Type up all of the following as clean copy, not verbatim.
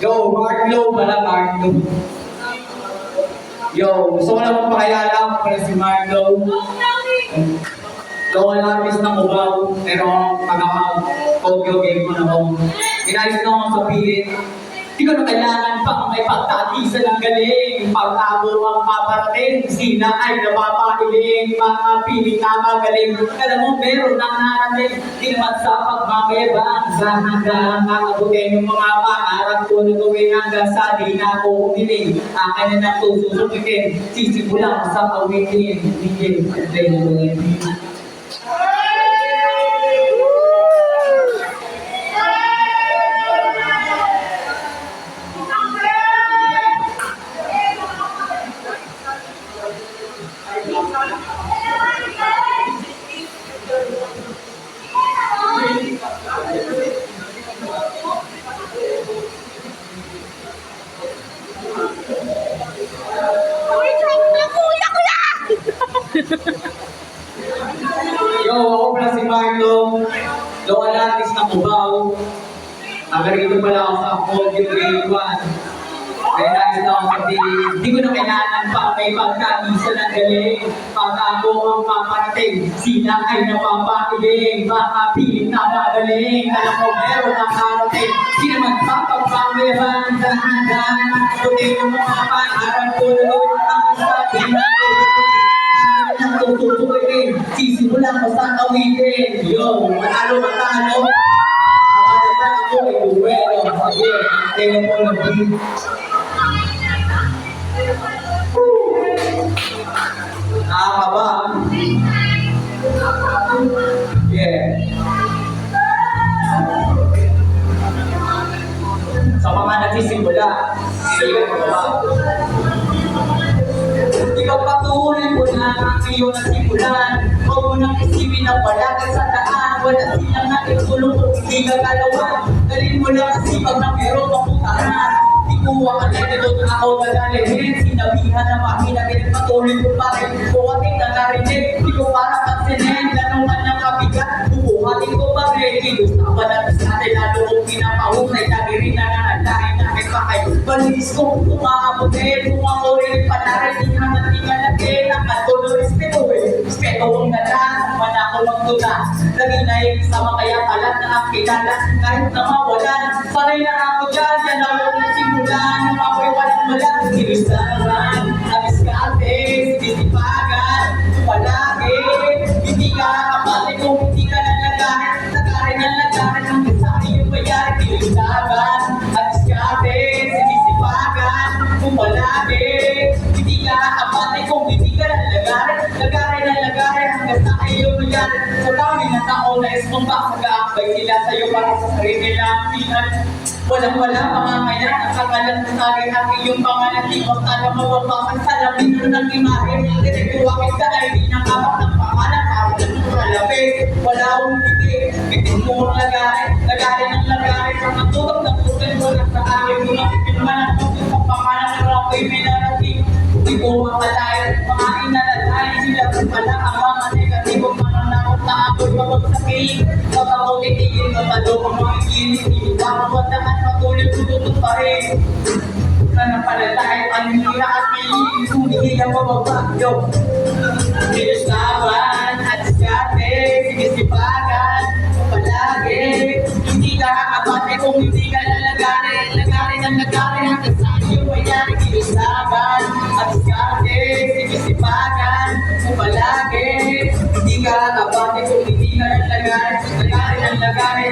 Yo, Marlo pala, Marlo. Yo, gusto ko lang magpakilala ako pala si Marlo. Local artist ng Cubao, pero taga-Tokyo game ko na ako. Inayos na akong sabihin, di ko na kailangan pang may pagtatisa ng galing. Pagtabo ang paparating, sina ay napapakiling. Mga piling na magaling, alam mo meron ang narating. Di naman sa pagmamayabang, sa hanggang makabutin yung mga pangarap ko na gawin hanggang sa di na ako umiling. Akin na nagsususukitin, sisimulan sa awitin. Hindi, hindi. Yo, ako pala si Marlo, local artist ng Cubao. Nagarito pala ako sa Audio Grade 1. Kaya nais na ako sabihin, hindi ko na kailangan pa may pagkakisa ng galing. Pag ako ang paparating, sila ay napapakiling. Mga piling na magaling, alam mo meron ang karating. Di naman papagpamayaman, dahan-dahan. Puti yung mga pangarap ko na gawin ang sabi na ang tututukin, sisimulan ko sa awitin. Yo, matalo. Ako ay duwelo. Sige, tingnan mo na beat. Nakakaba. Yeah. Sa mga nagsisimula, sisimulan ko ba? Ikaw patuloy mo na ang iyong nasimulan. Huwag mo nang isipin na palagay sa daan. Wala silang nakitulong kung hindi ka galawan. Dalhin mo lang kasi pag na meron maputahan. Di ko makalagay na ako magalihin. Sinabihan na mahina, patuloy ko pa rin. Buhating na narinig, di ko para pansinin. Ganong man ang kabigat, bubuhatin ko pa rin. Kilos na ba natin sa atin, lalo kong pinapahusay. Lagi rin na nanalahin na may pakay. Balinis ko kung umaabutin. Kung ako rin panarin, di na natin nakatuloy respeto respeto ang nalang man ako magtula lagi na yung sama kaya kalat na ang kilala kahit na mawalan sanay na ako dyan yan ako ng simulan nung ako'y walang kinisaran abiskate sisipagan palagi hindi ka kapatid kung hindi ka nalagarin ang kasari yung mayari kinisaran abiskate sisipagan kung palagi hindi ka kapatid kung hindi ka lagarin hanggang sa iyo yan. Sa dami na tao na isumba, mag-aakbay sila sa'yo para sa sarili nilang pinan. Walang-wala pamamayan, ang kakalat na sagay at iyong pangalan, di mo sana mawapakan sa labing ng imahe. Direktuwakit ka ay di nakapag ng pangalan, para na mong malapit. Wala akong higit, bitin mo ang lagarin ang lagarin, sa matutog na tutin mo lang sa akin, kung nakipilman ang tutin sa pangalan ng ako'y minarating. Di ko makalayan, mga inalalayan sila kung pala ang mga negatibong mananakot na ako'y mapagsakit. Kapag ako titigil, kapalo ang mga ikinis, iniwang mo at patuloy tututut pa rin. Nanapalalayan ang nila at piliin, sumihin ang mababagyo. Pinusawan at diskarte, sinisipagan, palagi. Hindi ka kakabate kung hindi ka lagarin hanggang sa iyo ay nari pinusawan at diskarte, sinisipagan, palagi. Hindi ka kakabate kung hindi ka lagarin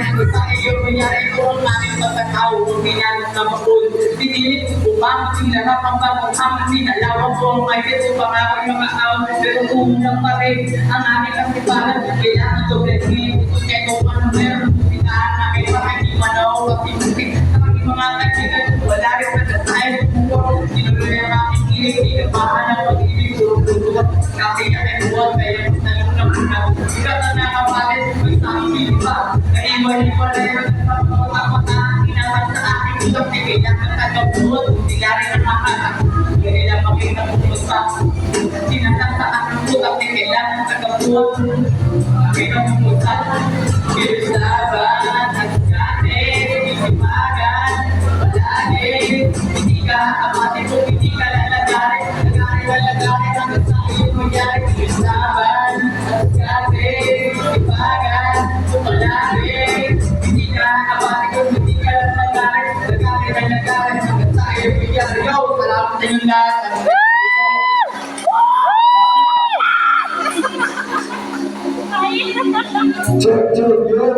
hanggang sa iyo ay nari kung aming pagkakaw kung ginanong na makul. Pinilit upang sinarap ang bagong hamon, sinalawang ko ang maigit upang ako'y mga aon. Pero umulang pa rin ang aming kasipagan, kailangan doblehin. Kaya kung ano meron, pinahan namin para hindi manaw kapibukin. Ang aking mga kaibigan, wala rin sa tayo kung sinuloy ang aking kilig, ikabahan ang pag-ibig, puro-puro. Kasi kami buwan, kaya kung talong na muna. Ikaw na nakapalit, may saking pa. Naiwan-iwalay ang pagpapakapata, inawan sa aking utak, kailangan kagabuot, sila rin ang makatak. Kaya lang makita ko sa sinasasaan ng utak, kailangan kagabuot. Pinamumutan, pinusaban, at dati, isipagan, palagi, abati kung hindi ka lalagarin. Lagarin hanggang sa iyong mangyari. Laban at kasi, ibagan, palarin. Hindi ka abati kung hindi ka lalagarin. Lagarin hanggang sa iyong mangyari. Yo, salamat sa inyong lahat. Check, check, yun,